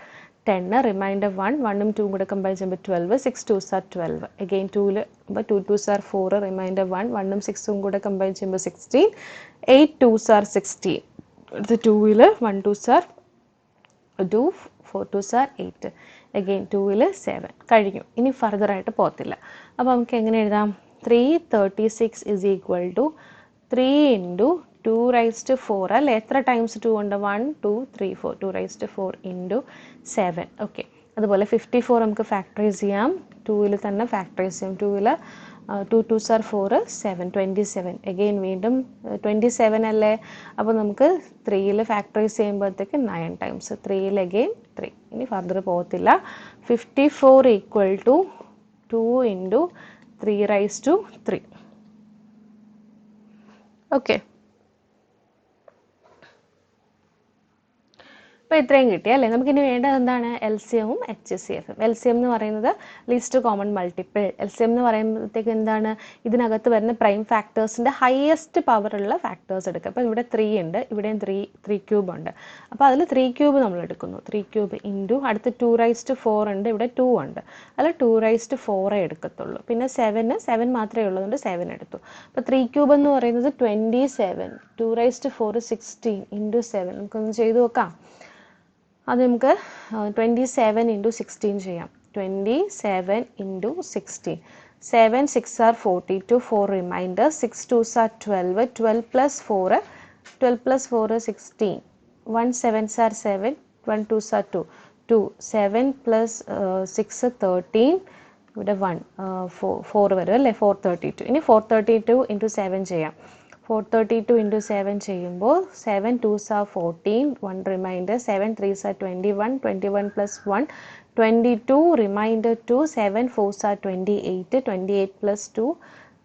10, റിമൈൻഡർ 1, 1ഉം 2ഉം കൂടെ കമ്പയർ ചെയ്യുമ്പോൾ 12, 6 2s are 12. അഗെയിൻ 2ൽ 2 2s are 4, റിമൈൻഡർ 1, 1ഉം 6ഉം കൂടെ കമ്പയർ ചെയ്യുമ്പോൾ 16, 8 2s are 16. അടുത്ത 2ൽ 1 2s are 2, 4 2s are 8. അഗെയിൻ 2ൽ 7. കഴിഞ്ഞു. ഇനി ഫർദർ ആയിട്ട് പോകത്തില്ല. അപ്പോൾ നമുക്ക് എങ്ങനെ എഴുതാം? 336 is equal to 3 into 2⁻4 അല്ലേ? എത്ര ടൈംസ് 2 ഉണ്ട്? 1 2 3 4. 2⁻4 into 7. ഓക്കെ, അതുപോലെ 54 നമുക്ക് ഫാക്ടറൈസ് ചെയ്യാം. 2ൽ തന്നെ ഫാക്ടറൈസ് ചെയ്യാം. 2ൽ 2 2s are 4, 7 27. അഗെയിൻ വീണ്ടും 27 അല്ലേ? അപ്പോൾ നമുക്ക് 3ൽ ഫാക്ടറൈസ് ചെയ്യുമ്പോഴത്തേക്ക് 9 ടൈംസ്. 3ൽ അഗെയിൻ 3. ഇനി ഫർദർ പോകത്തില്ല. 54 ഈക്വൽ ടു 2 into 3⁻3. ഓക്കെ, അപ്പോൾ ഇത്രയും കിട്ടി അല്ലേ? നമുക്കിനി വേണ്ടത് എന്താണ്? LCMഉം HCFഉം. LCM എന്ന് പറയുന്നത് ലീസ്റ്റ് കോമൺ മൾട്ടിപ്പിൾ. LCM എന്ന് പറയുമ്പോഴത്തേക്ക് എന്താണ്? ഇതിനകത്ത് വരുന്ന പ്രൈം ഫാക്ടേഴ്സിൻ്റെ ഹയസ്റ്റ് പവറുള്ള ഫാക്ടേഴ്സ് എടുക്കുക. അപ്പോൾ ഇവിടെ 3 ഉണ്ട്, ഇവിടെയും 3 ക്യൂബ് ഉണ്ട്. അപ്പോൾ അതിൽ 3 ക്യൂബ് നമ്മൾ എടുക്കുന്നു. 3 ക്യൂബ് ഇൻറ്റു അടുത്ത് 2⁻4 ഉണ്ട്, ഇവിടെ 2 ഉണ്ട്. അതിൽ 2⁻4 എടുക്കത്തുള്ളൂ. പിന്നെ 7 മാത്രമേ ഉള്ളതുകൊണ്ട് 7 എടുത്തു. അപ്പോൾ 3 ക്യൂബ് എന്ന് പറയുന്നത് 27, 2⁻4 16 ഇൻറ്റു 7. നമുക്കൊന്ന് ചെയ്ത് നോക്കാം. അത് നമുക്ക് 27 into 16 ചെയ്യാം. 27 into 16. 7 6 are 42, 4 remainder, 6 2s are 12, 12 plus 4, 12 plus 4 is 16, 1 7s are 7, 1 2s are 2, 2 7 plus 6 13, ഇവിടെ 1 4 വരും അല്ലേ? 432. ഇനി 432 into 7 ചെയ്യാം. 432 into 7 ചെയ്യുമ്പോൾ 7 2s are 14, 1 remainder, 7 3s are 21, 21 plus 1 22, remainder 2, 7 4s are 28, 28 plus 2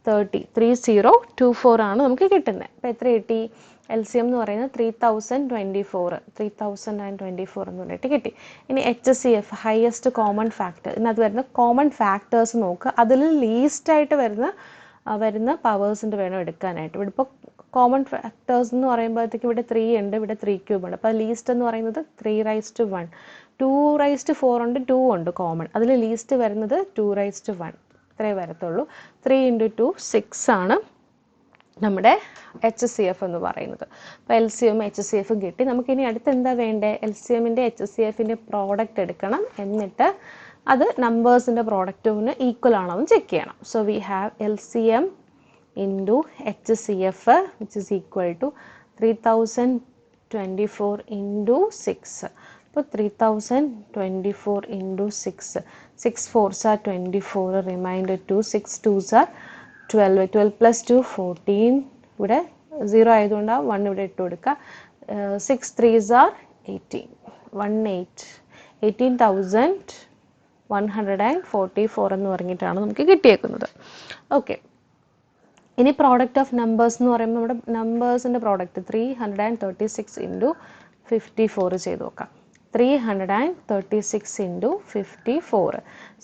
30, 3024 ആണ് നമുക്ക് കിട്ടുന്നത്. അപ്പോൾ എത്ര കിട്ടി? LCM എന്ന് പറയുന്നത് 3024 എന്ന് പറഞ്ഞിട്ട് കിട്ടി. ഇനി HCF ഹയസ്റ്റ് കോമൺ ഫാക്ടർ. ഇതിനകത്ത് വരുന്ന കോമൺ ഫാക്ടേഴ്സ് നോക്കുക. അതിൽ ലീസ്റ്റായിട്ട് വരുന്ന പവേഴ്സിൻ്റെ വേണം എടുക്കാനായിട്ട്. ഇവിടെ ഇപ്പോൾ കോമൺ ഫാക്ടേഴ്സ് എന്ന് പറയുമ്പോഴത്തേക്ക് ഇവിടെ 3 ഉണ്ട്, ഇവിടെ 3 ക്യൂബ് ഉണ്ട്. അപ്പോൾ ലീസ്റ്റ് എന്ന് പറയുന്നത് 3⁻1, 2⁴ ഉണ്ട്, 2 ഉണ്ട് കോമൺ. അതിൽ ലീസ്റ്റ് വരുന്നത് 2⁻1 ഇത്രേ വരത്തുള്ളൂ. 3 × 2 6 ആണ് നമ്മുടെ HCF എന്ന് പറയുന്നത്. അപ്പോൾ LCM HCF കിട്ടി. നമുക്കിനി അടുത്ത് എന്താ വേണ്ടേ? LCMൻ്റെ HCFൻ്റെ പ്രോഡക്റ്റ് എടുക്കണം. എന്നിട്ട് അത് നമ്പേഴ്സിൻ്റെ പ്രോഡക്റ്റിന് ഈക്വൽ ആണോ എന്ന് ചെക്ക് ചെയ്യണം. So we have LCM into HCF which is equal to 3024 into 6. അപ്പോൾ 3024 into 6. 6 4s are 24, remainder 2, 6 2s are 12. 12 plus 2 14. ഇവിടെ 0 ആയതുകൊണ്ട് 1 ഇവിടെ ഇട്ട് കൊടുക്കുക. 6 3s are 18. 18,144 എന്ന് പറഞ്ഞിട്ടാണ് നമുക്ക് കിട്ടിയേക്കുന്നത്. ഓക്കെ, ഇനി പ്രോഡക്റ്റ് ഓഫ് നമ്പേഴ്സ് എന്ന് പറയുമ്പോൾ നമ്മുടെ നമ്പേഴ്സിൻ്റെ പ്രോഡക്റ്റ് 336 into 54 ചെയ്ത് നോക്കാം. 336 into 54.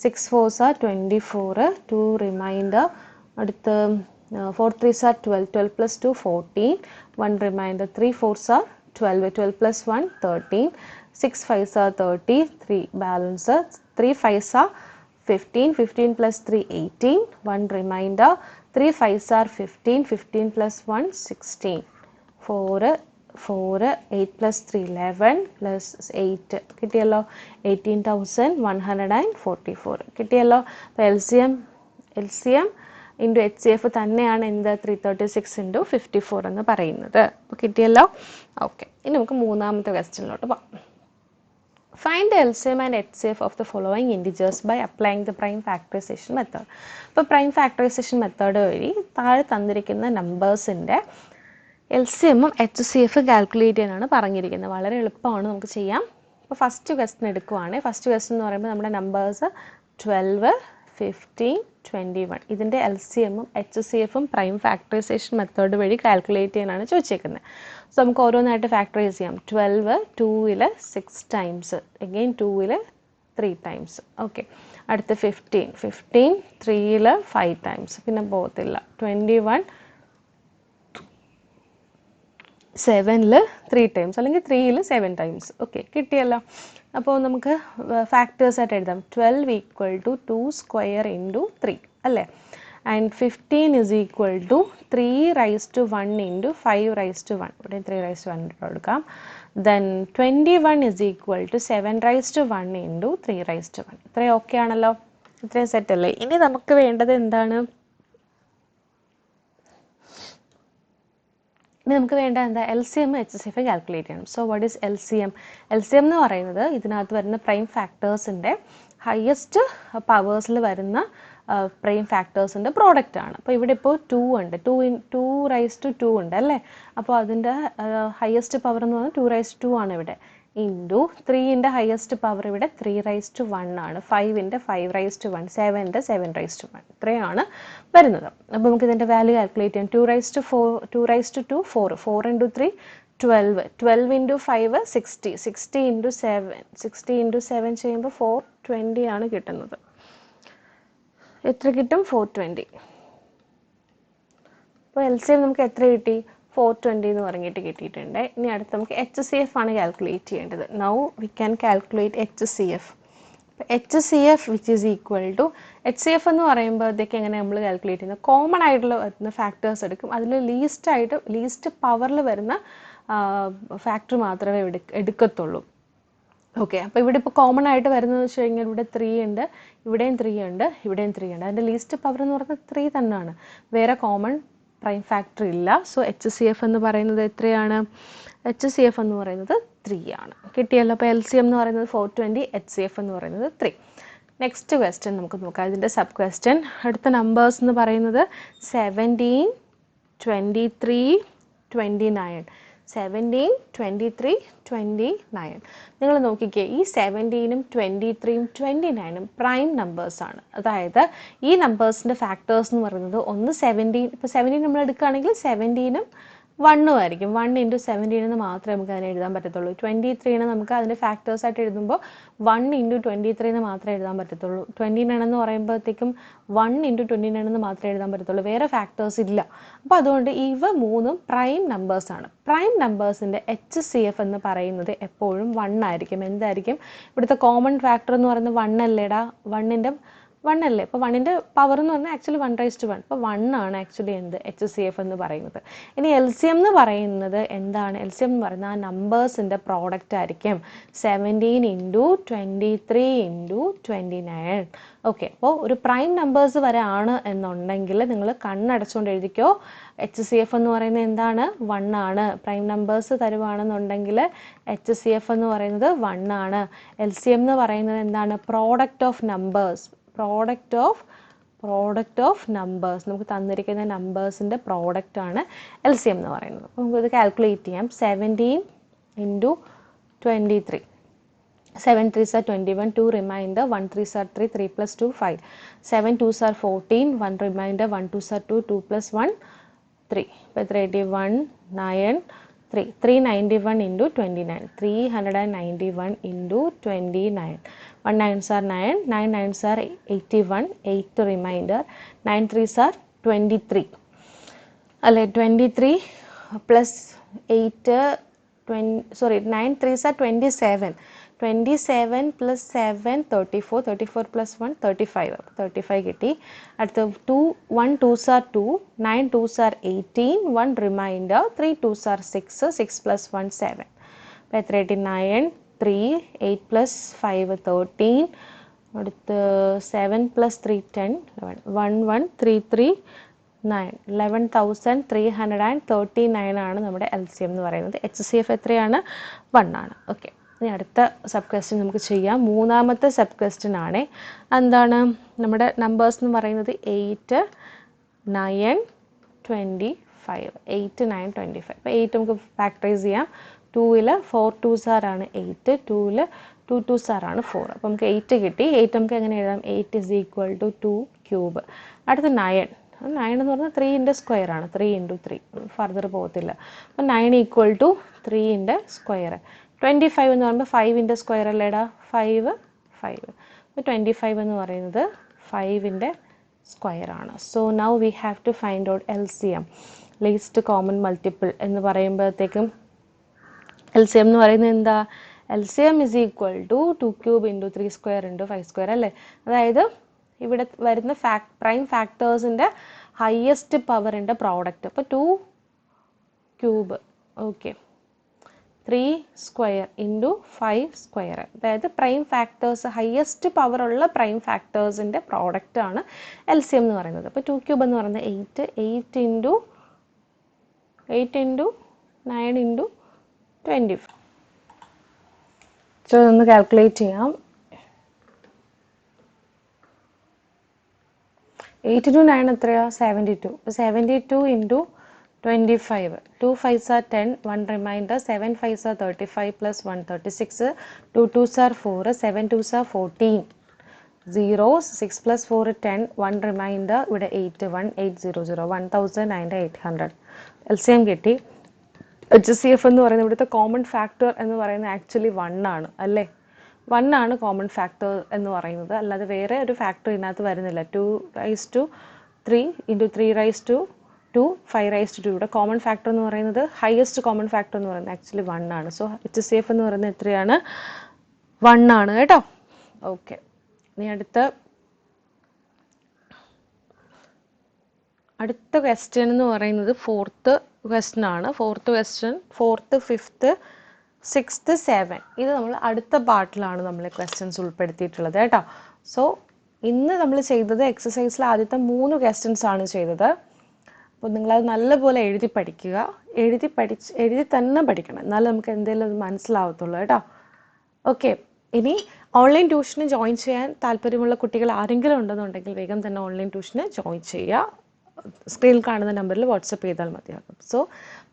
6 4s are 24, 2 remainder, അടുത്ത് 4 3s are 12, 12 plus 2 14, 1 remainder, 3 4s are 12, 12 plus 1 13, 6 5s are 30, 3 balance, 3 5s are 15, 15 plus 3 18, 1 remainder, 3 5s are 15, 15 plus 1 16, 4 8 plus 3 11 plus 8 കിട്ടിയല്ലോ. 18,144 കിട്ടിയല്ലോ. അപ്പോൾ LCM ഇൻറ്റു HCF തന്നെയാണ് എന്ത് 336 into 54 എന്ന് പറയുന്നത്. അപ്പോൾ കിട്ടിയല്ലോ. ഓക്കെ, ഇനി നമുക്ക് മൂന്നാമത്തെ ക്വസ്റ്റ്യനിലോട്ട് പോകാം. Find the LCM and HCF of the following integers by applying the prime factorization method. അപ്പോൾ പ്രൈം ഫാക്ടറൈസേഷൻ മെത്തേഡ് വഴി താഴെ തന്നിരിക്കുന്ന നമ്പേഴ്സിൻ്റെ LCMഉം HCFും കാൽക്കുലേറ്റ് ചെയ്യാനാണ് പറഞ്ഞിരിക്കുന്നത്. വളരെ എളുപ്പമാണ്, നമുക്ക് ചെയ്യാം. അപ്പോൾ ഫസ്റ്റ് ക്വസ്റ്റ്യൻ എടുക്കുവാണ്. ഫസ്റ്റ് ക്വസ്റ്റ്യൻ എന്ന് പറയുമ്പോൾ നമ്മുടെ നമ്പേഴ്സ് 12 15 21. ഇതിൻ്റെ LCMഉം HCFും പ്രൈം ഫാക്ടറൈസേഷൻ മെത്തേഡ് വഴി കാൽക്കുലേറ്റ് ചെയ്യാനാണ് ചോദിച്ചേക്കുന്നത്. സോ നമുക്ക് ഓരോന്നായിട്ട് ഫാക്ടറൈസ് ചെയ്യാം. 12 2ൽ 6 times, അഗെയിൻ 2ൽ 3 times. ഓക്കെ, അടുത്ത് 15 3ൽ 5 times, പിന്നെ പോകത്തില്ല. 21 7ൽ 3 times, അല്ലെങ്കിൽ 3ൽ 7 times. ഓക്കെ, കിട്ടിയല്ലോ. അപ്പോൾ നമുക്ക് ഫാക്ടേഴ്സ് ആയിട്ട് എഴുതാം. 12 equal to 2 square into 3 അല്ലേ, and 15 is equal to 3 raised to 1 into 5 raised to 1. ഇവിടെ 3 raised to 1 ഇട്ട് കൊടുക്കാം. Then 21 is equal to 7 raised to 1 into 3 raised to 1. ഇത്രയും ഓക്കെ ആണല്ലോ, ഇത്രയും സെറ്റ് അല്ലേ. ഇനി നമുക്ക് വേണ്ടത് എന്താണ്? ഇനി നമുക്ക് വേണ്ട എന്താ? LCM HCF കാൽക്കുലേറ്റ് ചെയ്യണം. So what is LCM? LCM എന്ന് പറയുന്നത് ഇതിനകത്ത് വരുന്ന പ്രൈം ഫാക്ടേഴ്സിൻ്റെ ഹയസ്റ്റ് പവേഴ്സിൽ വരുന്ന പ്രൈം ഫാക്ടേഴ്സിൻ്റെ പ്രോഡക്റ്റ് ആണ്. അപ്പോൾ ഇവിടെ ഇപ്പോൾ 2 ഉണ്ട്, 2 raised to 2 ഉണ്ട് അല്ലേ. അപ്പോൾ അതിൻ്റെ ഹയസ്റ്റ് പവർ എന്ന് പറഞ്ഞാൽ 2 raised to 2 ആണ് ഇവിടെ. ഇൻറ്റു 3ൻ്റെ ഹയസ്റ്റ് പവർ ഇവിടെ 3 raised to 1 ആണ്. 5ൻ്റെ 5 raised to 1, 7ൻ്റെ 7 raised to 1. ഇത്രയാണ് വരുന്നത്. അപ്പോൾ നമുക്ക് ഇതിൻ്റെ വാല്യൂ കാൽക്കുലേറ്റ് ചെയ്യാം. 2 raised to 2 4 into 3 12, 12 into 5 60, 60 into 7, 60 into 7 ചെയ്യുമ്പോൾ 420 ആണ് കിട്ടുന്നത്. എത്ര കിട്ടും? 420. അപ്പോൾ LCM നമുക്ക് എത്ര കിട്ടി? 420 എന്ന് പറഞ്ഞിട്ട് കിട്ടിയിട്ടുണ്ട്. ഇനി അടുത്ത് നമുക്ക് HCF ആണ് കാൽക്കുലേറ്റ് ചെയ്യേണ്ടത്. Now we can calculate HCF. HCF which is equal to, HCF എന്ന് പറയുമ്പോഴത്തേക്ക് എങ്ങനെ നമ്മൾ കാൽക്കുലേറ്റ് ചെയ്യുന്നത്? കോമൺ ആയിട്ടുള്ള വരുന്ന ഫാക്ടേഴ്സ് എടുക്കും. അതിൽ ലീസ്റ്റ് പവറിൽ വരുന്ന ഫാക്ടർ മാത്രമേ എടുക്കത്തുള്ളൂ. ഓക്കെ, അപ്പോൾ ഇവിടെ ഇപ്പോൾ കോമൺ ആയിട്ട് വരുന്നതെന്ന് വെച്ച് കഴിഞ്ഞാൽ ഇവിടെ 3 ഉണ്ട്, ഇവിടെയും 3 ഉണ്ട്, ഇവിടെയും 3 ഉണ്ട്. അതിൻ്റെ ലീസ്റ്റ് പവർ എന്ന് പറയുന്നത് 3 തന്നെയാണ്, വേറെ കോമൺ പ്രൈം ഫാക്ടർ ഇല്ല. സോ HCF എന്ന് പറയുന്നത് എത്രയാണ്? HCF എന്ന് പറയുന്നത് 3 ആണ്. കിട്ടിയല്ലോ. അപ്പോൾ LCM എന്ന് പറയുന്നത് 420, HCF എന്ന് പറയുന്നത് 3. നെക്സ്റ്റ് ക്വസ്റ്റ്യൻ നമുക്ക് നോക്കാം. ഇതിൻ്റെ സബ് ക്വസ്റ്റ്യൻ അടുത്ത നമ്പേഴ്സ് എന്ന് പറയുന്നത് 17 23 29. 17 23 29. നിങ്ങൾ നോക്കിക്കേ, ഈ 17ഉം 23ഉം 29ഉം പ്രൈം നമ്പേഴ്സാണ്. അതായത് ഈ നമ്പേഴ്സിൻ്റെ ഫാക്ടേഴ്സ് എന്ന് പറയുന്നത് ഒന്ന് 17, ഇപ്പോൾ 17 നമ്മൾ എടുക്കുകയാണെങ്കിൽ 17ഉം 1 ആയിരിക്കും. 1 ഇൻറ്റു 17 എന്ന് മാത്രമേ നമുക്ക് അതിനെ എഴുതാൻ പറ്റത്തുള്ളൂ. 23 നമുക്ക് അതിൻ്റെ ഫാക്ടേഴ്സ് ആയിട്ട് എഴുതുമ്പോൾ 1 ഇൻറ്റു 23 എന്ന് മാത്രമേ എഴുതാൻ പറ്റത്തുള്ളൂ. 29 എന്ന് പറയുമ്പോഴത്തേക്കും 1 ഇൻറ്റു 29 എന്ന് മാത്രമേ എഴുതാൻ പറ്റത്തുള്ളൂ. വേറെ ഫാക്ടേഴ്സ് ഇല്ല. അപ്പോൾ അതുകൊണ്ട് ഇവ മൂന്നും പ്രൈം നമ്പേഴ്സാണ്. പ്രൈം നമ്പേഴ്സിൻ്റെ HCF എന്ന് പറയുന്നത് എപ്പോഴും 1 ആയിരിക്കും. എന്തായിരിക്കും ഇവിടുത്തെ കോമൺ ഫാക്ടർ എന്ന് പറയുന്നത് 1 അല്ലേടാ? 1 അല്ലേ? അപ്പോൾ 1ൻ്റെ പവർ എന്ന് പറഞ്ഞാൽ ആക്ച്വലി 1/1. അപ്പോൾ 1 ആണ് ആക്ച്വലി എന്ത് HCF എന്ന് പറയുന്നത്. ഇനി LCM എന്ന് പറയുന്നത് എന്താണ്? LCM എന്ന് പറയുന്നത് ആ നമ്പേഴ്സിൻ്റെ പ്രോഡക്റ്റ് ആയിരിക്കും. 17 ഇൻറ്റു 23 ഇൻറ്റു 29. ഓക്കെ, അപ്പോൾ ഒരു പ്രൈം നമ്പേഴ്സ് വരെ ആണ് എന്നുണ്ടെങ്കിൽ നിങ്ങൾ കണ്ണടച്ചുകൊണ്ട് എഴുതിക്കോ. HCF എന്ന് പറയുന്നത് എന്താണ്? 1 ആണ്. പ്രൈം നമ്പേഴ്സ് തരുവാണെന്നുണ്ടെങ്കിൽ HCF എന്ന് പറയുന്നത് 1 ആണ്. LCM എന്ന് പറയുന്നത് എന്താണ്? Product of numbers. Product of numbers, നമുക്ക് തന്നിരിക്കുന്ന നമ്പേഴ്സിൻ്റെ പ്രോഡക്റ്റ് ആണ് LCM എന്ന് പറയുന്നത്. അപ്പോൾ നമുക്കിത് കാൽക്കുലേറ്റ് ചെയ്യാം. 17 into 23, 7 3s are 21, 2 remainder, 1 3s are 3, 3 plus 2 5, 7 2s are 14, 1 remainder, 1 2s are 2, 2 plus 1 3. അപ്പോൾ 81 9 3, 391 into 29, 391 into 29. 1 9s are 9, 9 9s are 81, 8 remainder, 9 3s are 23. അല്ലേ, 23 plus 8 9 3s are 27. 27 plus 7 34, 34 plus 1 35. 35 കിട്ടി. അടുത്ത 1 2s are 2, 9 2s are 18, 1 remainder, 3 2s are 6, 6 plus 1 7. അപ്പോൾ എത്ര കിട്ടി? 9 3, 8 plus 5 13, അടുത്ത് 7 plus 3 10, 11 1 3 3 9, 11,339 ആണ് നമ്മുടെ LCM എന്ന് പറയുന്നത്. HCF എത്രയാണ്? 1 ആണ്. ഓക്കെ, ഇനി അടുത്ത സബ് ക്വസ്റ്റ്യൻ നമുക്ക് ചെയ്യാം. മൂന്നാമത്തെ സബ് ക്വസ്റ്റ്യൻ ആണ്. എന്താണ്? നമ്മുടെ നമ്പേഴ്സ് എന്ന് പറയുന്നത് 8 9 25. 8 9 25. അപ്പോൾ 8 നമുക്ക് ഫാക്ടറൈസ് ചെയ്യാം. 2ൽ 4 2s ആണ് 8, 2ൽ 2 2s ആണ് 4. അപ്പോൾ നമുക്ക് 8 കിട്ടി. 8 നമുക്ക് എങ്ങനെ എഴുതാം? 8 is equal to 2 ക്യൂബ്. അടുത്ത 9 എന്ന് പറഞ്ഞാൽ 3ൻ്റെ സ്ക്വയർ ആണ്. 3 ഇൻറ്റു 3 ഫർദർ പോകത്തില്ല. അപ്പോൾ 9 ഈക്വൽ ടു 3ൻ്റെ സ്ക്വയർ. 25 എന്ന് പറയുമ്പോൾ 5ൻ്റെ സ്ക്വയർ അല്ലേടാ? 5 അപ്പോൾ 25 എന്ന് പറയുന്നത് 5ൻ്റെ സ്ക്വയർ ആണ്. So now we have to find out LCM, least common multiple എന്ന് പറയുമ്പോഴത്തേക്കും LCM എന്ന് പറയുന്നത് എന്താ? LCM is equal to 2 cube into 3 square into 5 square അല്ലേ? അതായത് ഇവിടെ വരുന്ന പ്രൈം ഫാക്ടേഴ്സിൻ്റെ ഹയസ്റ്റ് പവറിൻ്റെ പ്രോഡക്റ്റ്. അപ്പോൾ 2 cube, okay, 3 square into 5 square. അതായത് പ്രൈം ഫാക്ടേഴ്സ്, ഹയസ്റ്റ് പവറുള്ള പ്രൈം ഫാക്ടേഴ്സിൻ്റെ പ്രോഡക്റ്റ് ആണ് LCM എന്ന് പറയുന്നത്. അപ്പോൾ 2 ക്യൂബ് എന്ന് പറയുന്നത് 8 ഇൻറ്റു 9 ഇൻറ്റു 25. സോ ഒന്ന് കാൽക്കുലേറ്റ് ചെയ്യാം. 8 ഇൻറ്റു 9 എത്രയാ? 72. 72 into 25. 2 5s are 10, 1 remainder, 7 5s are 35 plus 1 36, 2 2s are 4, 7 2s are 14, 0 6 plus 4 10, 1 remainder, ഇവിടെ 8 1 800, 1900. LCM കിട്ടി. HCF എന്ന് പറയുന്നത് ഇവിടുത്തെ കോമൺ ഫാക്ടർ എന്ന് പറയുന്നത് ആക്ച്വലി 1 ആണ് അല്ലേ? 1 ആണ് കോമൺ ഫാക്ടർ എന്ന് പറയുന്നത്, അല്ലാതെ വേറെ ഒരു ഫാക്ടർ ഇതിനകത്ത് വരുന്നില്ല. 2 raise to 3 into 3 raise to 2 5 raise to 2. ഇവിടെ കോമൺ ഫാക്ടർ എന്ന് പറയുന്നത്, ഹയസ്റ്റ് കോമൺ ഫാക്ടർ എന്ന് പറയുന്നത് ആക്ച്വലി 1 ആണ്. സോ HCF എന്ന് പറയുന്നത് എത്രയാണ്? 1 ആണ് കേട്ടോ. ഓക്കെ, ഇനി അടുത്ത ക്വസ്റ്റ്യൻ എന്ന് പറയുന്നത് ഫോർത്ത് ക്വസ്റ്റ്യൻ ആണ്. Fourth question, 4th 5th 6th 7 ഇത് നമ്മൾ അടുത്ത പാർട്ടിലാണ് നമ്മൾ ക്വസ്റ്റ്യൻസ് ഉൾപ്പെടുത്തിയിട്ടുള്ളത് കേട്ടോ. സോ ഇന്ന് നമ്മൾ ചെയ്തത് എക്സസൈസിൽ ആദ്യത്തെ 3 ക്വസ്റ്റ്യൻസ് ആണ് ചെയ്തത്. അപ്പോൾ നിങ്ങളത് നല്ലപോലെ എഴുതി പഠിക്കുക. എഴുതി തന്നെ പഠിക്കണം, എന്നാലും നമുക്ക് എന്തെങ്കിലും അത് മനസ്സിലാവത്തുള്ളൂ കേട്ടോ. ഓക്കെ, ഇനി ഓൺലൈൻ ട്യൂഷന് ജോയിൻ ചെയ്യാൻ താല്പര്യമുള്ള കുട്ടികൾ ആരെങ്കിലും ഉണ്ടെന്നുണ്ടെങ്കിൽ വേഗം തന്നെ ഓൺലൈൻ ട്യൂഷന് ജോയിൻ ചെയ്യുക. സ്ക്രീനിൽ കാണുന്ന നമ്പറിൽ വാട്സപ്പ് ചെയ്താൽ മതിയാകും. സോ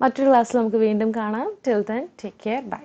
മറ്റൊരു ക്ലാസ്സിൽ നമുക്ക് വീണ്ടും കാണാം. Till then take care, by.